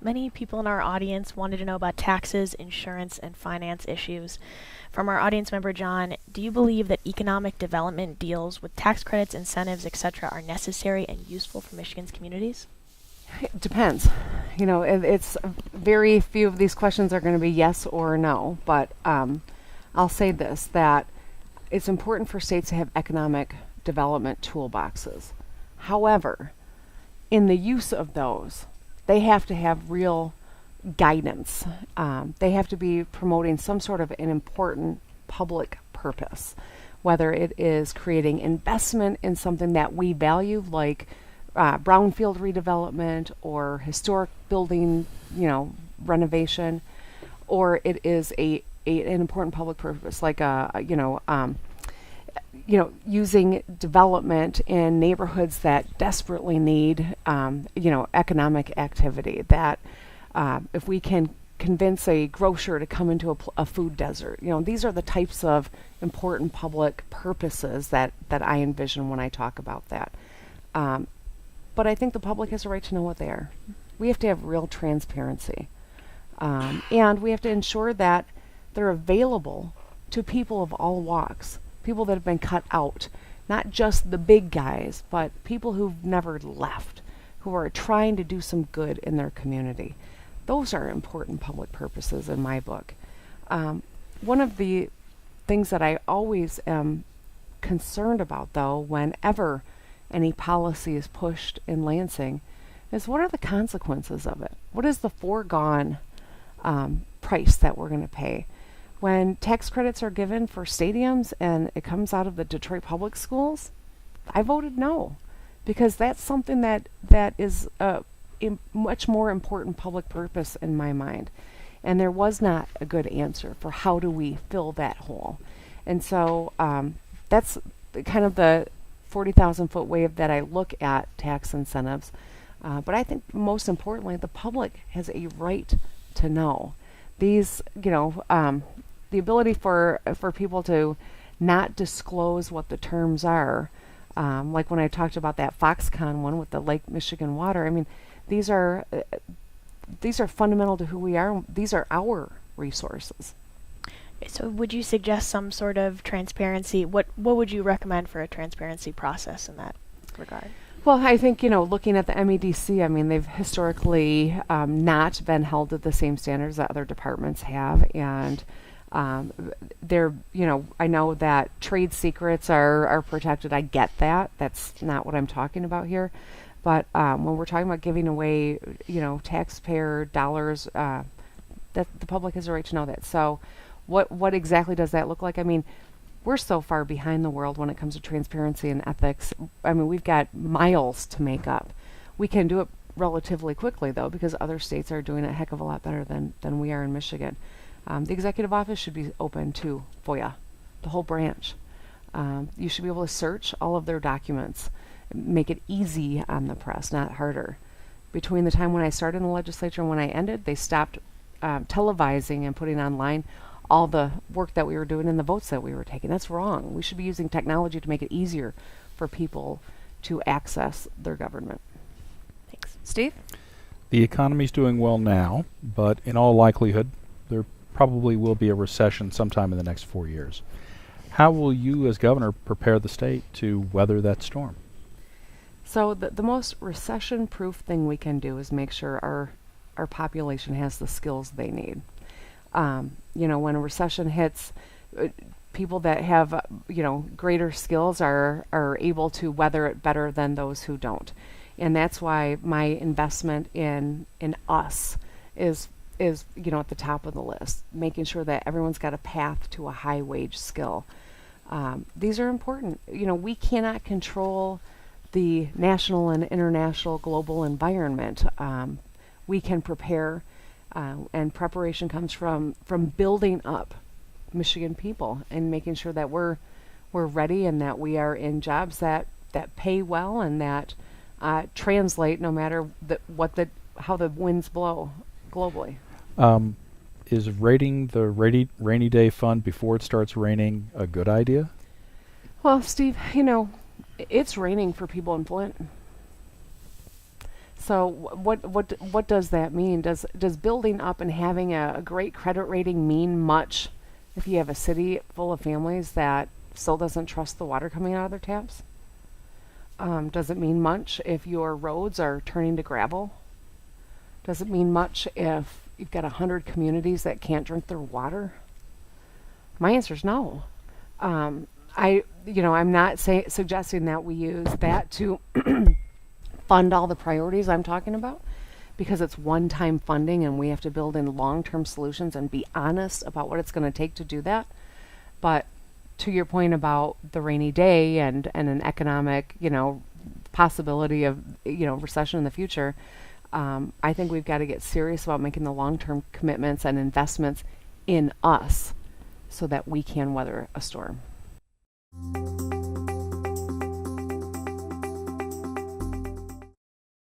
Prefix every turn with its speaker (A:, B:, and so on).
A: Many people in our audience wanted to know about taxes, insurance, and finance issues. From our audience member John, do you believe that economic development deals with tax credits, incentives, etc. are necessary and useful for Michigan's communities?
B: It depends. It's very few of these questions are going to be yes or no, but I'll say this, that it's important for states to have economic development toolboxes. However, in the use of those, they have to have real guidance. They have to be promoting some sort of an important public purpose, whether it is creating investment in something that we value, like brownfield redevelopment or historic building, renovation, or it is an important public purpose, like using development in neighborhoods that desperately need, economic activity. That if we can convince a grocer to come into a food desert, these are the types of important public purposes that I envision when I talk about that. But I think the public has a right to know what they are. We have to have real transparency. And we have to ensure that they're available to people of all walks, people that have been cut out, not just the big guys, but people who've never left, who are trying to do some good in their community. Those are important public purposes in my book. One of the things that I always am concerned about, though, whenever any policy is pushed in Lansing, is what are the consequences of it? What is the foregone price that we're going to pay? When tax credits are given for stadiums and it comes out of the Detroit public schools, I voted no, because that's something that is a much more important public purpose in my mind. And there was not a good answer for how do we fill that hole. And so that's kind of the 40,000-foot wave that I look at tax incentives. But I think most importantly, the public has a right to know. These, the ability for people to not disclose what the terms are, like when I talked about that Foxconn one with the Lake Michigan water. I mean, these are fundamental to who we are. These are our resources.
A: So would you suggest some sort of transparency? What would you recommend for a transparency process in that regard?
B: Well, I think, looking at the MEDC, I mean, they've historically not been held to the same standards that other departments have. And they're, I know that trade secrets are protected. I get that. That's not what I'm talking about here. But when we're talking about giving away, taxpayer dollars, that the public has a right to know that. So what exactly does that look like? I mean, we're so far behind the world when it comes to transparency and ethics. I mean, we've got miles to make up. We can do it relatively quickly, though, because other states are doing it a heck of a lot better than we are in Michigan. The executive office should be open to FOIA, the whole branch. You should be able to search all of their documents, make it easy on the press, not harder. Between the time when I started in the legislature and when I ended, they stopped televising and putting online all the work that we were doing and the votes that we were taking. That's wrong. We should be using technology to make it easier for people to access their government.
A: Thanks.
B: Steve?
C: The economy's doing well now, but in all likelihood, there probably will be a recession sometime in the next 4 years. How will you, as governor, prepare the state to weather that storm?
B: So the most recession-proof thing we can do is make sure our population has the skills they need. When a recession hits, people that have, greater skills are able to weather it better than those who don't. And that's why my investment in us is at the top of the list, making sure that everyone's got a path to a high wage skill. These are important. We cannot control the national and international global environment. We can prepare, and preparation comes from building up Michigan people and making sure that we're ready and that we are in jobs that pay well and that translate no matter how the winds blow globally.
C: Is raiding the rainy day fund before it starts raining a good idea?
B: Well, Steve, it's raining for people in Flint. So what does that mean? Does building up and having a great credit rating mean much if you have a city full of families that still doesn't trust the water coming out of their taps? Does it mean much if your roads are turning to gravel? Does it mean much if you've got 100 communities that can't drink their water? My answer is no. I'm not suggesting that we use that to fund all the priorities I'm talking about, because it's one-time funding and we have to build in long-term solutions and be honest about what it's going to take to do that. But to your point about the rainy day and an economic, possibility of, recession in the future, I think we've got to get serious about making the long-term commitments and investments in us so that we can weather a storm.